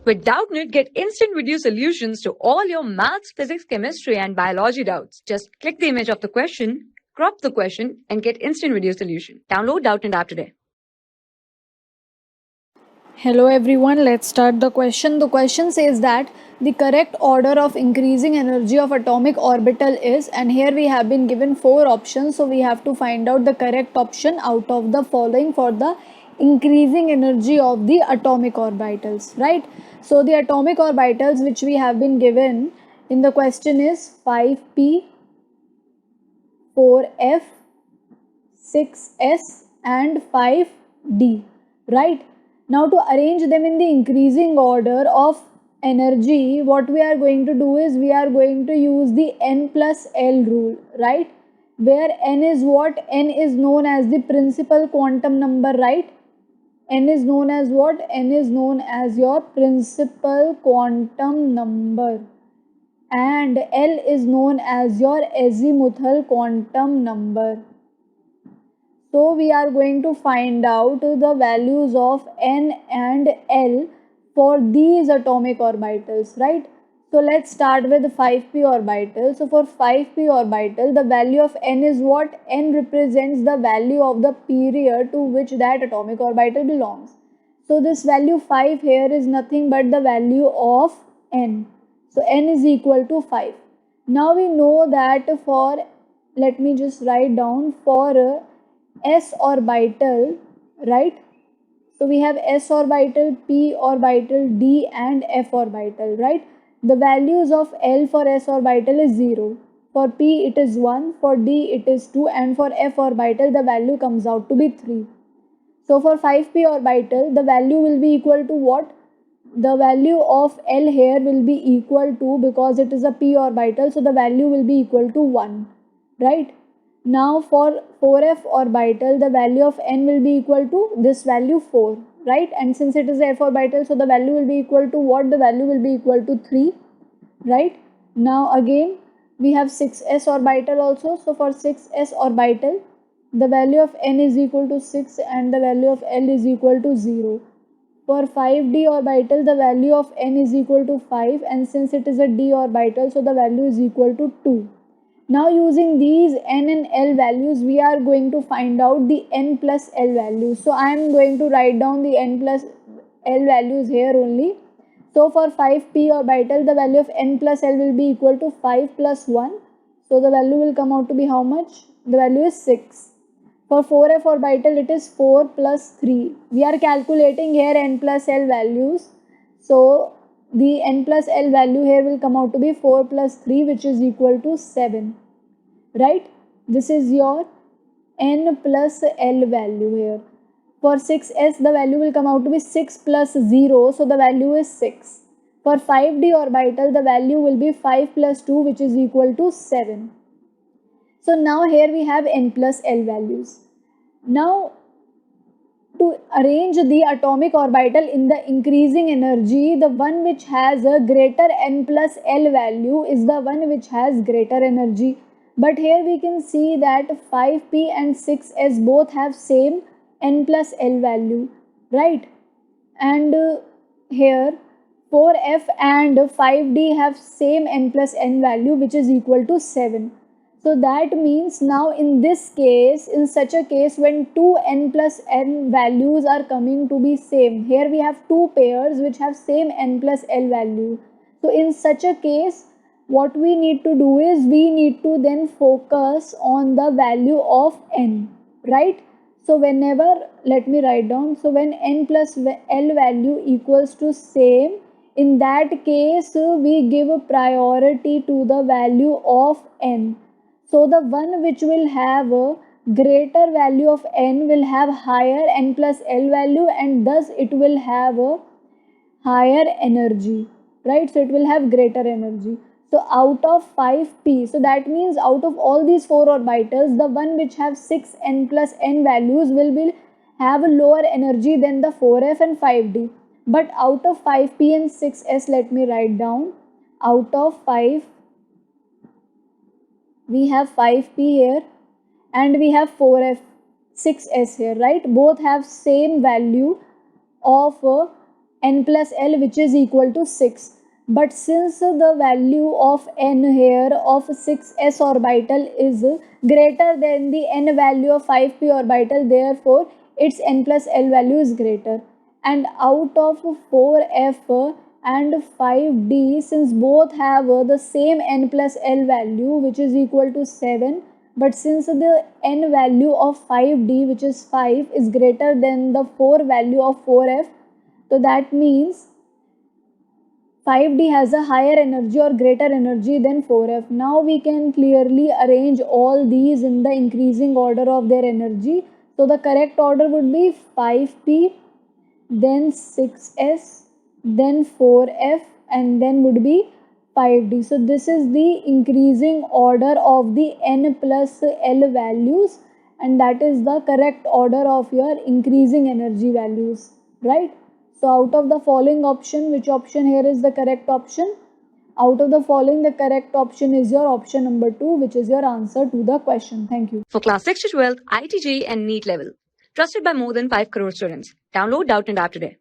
With Doubtnut, get instant video solutions to all your maths, physics, chemistry, and biology doubts. Just click the image of the question, crop the question, and get instant video solution. Download Doubtnut app today. Hello everyone, let's start the question. The question says that the correct order of increasing energy of atomic orbital is, and here we have been given 4 options, so we have to find out the correct option out of the following for the increasing energy of the atomic orbitals, right? So the atomic orbitals which we have been given in the question is 5p, 4f, 6s and 5d, right? Now to arrange them in the increasing order of energy, what we are going to do is we are going to use the n plus L rule, right? Where n is what? N is known as the principal quantum number, right? N is known as what? N is known as your principal quantum number, and L is known as your azimuthal quantum number. So we are going to find out the values of n and L for these atomic orbitals, right? So let's start with 5p orbital. So for 5p orbital, the value of n is what? N represents the value of the period to which that atomic orbital belongs. So this value 5 here is nothing but the value of n. So n is equal to 5. Now we know that for, let me just write down, for s orbital, right? So we have s orbital, p orbital, d and f orbital, right? The values of L for s orbital is 0. For p it is 1, for d it is 2, and for f orbital the value comes out to be 3. So for 5p orbital, the value will be equal to what? The value of L here will be equal to, because it is a p orbital, so the value will be equal to 1, right? Now for 4f orbital, the value of n will be equal to this value 4, right? And since it is a f orbital, so the value will be equal to what? The value will be equal to 3, right? Now again, we have 6s orbital also. So for 6s orbital, the value of n is equal to 6 and the value of L is equal to 0. For 5d orbital, the value of n is equal to 5, and since it is a d orbital, so the value is equal to 2. Now using these n and L values, we are going to find out the n plus L values. So I am going to write down the n plus L values here only. So for 5p orbital, the value of n plus L will be equal to 5 plus 1. So the value will come out to be how much? The value is 6. For 4f orbital, it is 4 plus 3. We are calculating here n plus L values. So the n plus L value here will come out to be 4 plus 3, which is equal to 7, right? This is your n plus L value here. For 6s, the value will come out to be 6 plus 0, so the value is 6. For 5d orbital, the value will be 5 plus 2, which is equal to 7. So now here we have n plus L values. Now to arrange the atomic orbital in the increasing energy, the one which has a greater n plus L value is the one which has greater energy. But here we can see that 5p and 6s both have same n plus L value, right? And here 4f and 5d have same n plus n value, which is equal to 7. So that means now in this case, in such a case when two n plus n values are coming to be same, here we have two pairs which have same n plus L value. So in such a case, what we need to do is we need to then focus on the value of n, right? So whenever, let me write down, so when n plus L value equals to same, in that case we give priority to the value of n. So the one which will have a greater value of n will have higher n plus L value, and thus it will have a higher energy, right? So it will have greater energy. So out of 5p, so that means out of all these 4 orbitals, the one which have 6 n plus n values will have a lower energy than the 4f and 5d. But out of 5p and 6s, let me write down, out of 5, we have 5p here and we have 6s here, right? Both have same value of n plus L, which is equal to 6. But since the value of n here of 6s orbital is greater than the n value of 5p orbital, therefore its n plus L value is greater. And out of 4f and 5d, since both have the same n plus L value, which is equal to 7, but since the n value of 5d, which is 5, is greater than the 4 value of 4f, so that means 5d has a higher energy or greater energy than 4f. Now we can clearly arrange all these in the increasing order of their energy. So the correct order would be 5p, then 6s, then 4f, and then would be 5d. So this is the increasing order of the n plus L values, and that is the correct order of your increasing energy values, right? So out of the following option, which option here is the correct option? Out of the following, the correct option is your option number 2, which is your answer to the question. Thank you. For class 6 to 12, IIT JEE and NEET level. Trusted by more than 5 crore students. Download Doubtnut app today.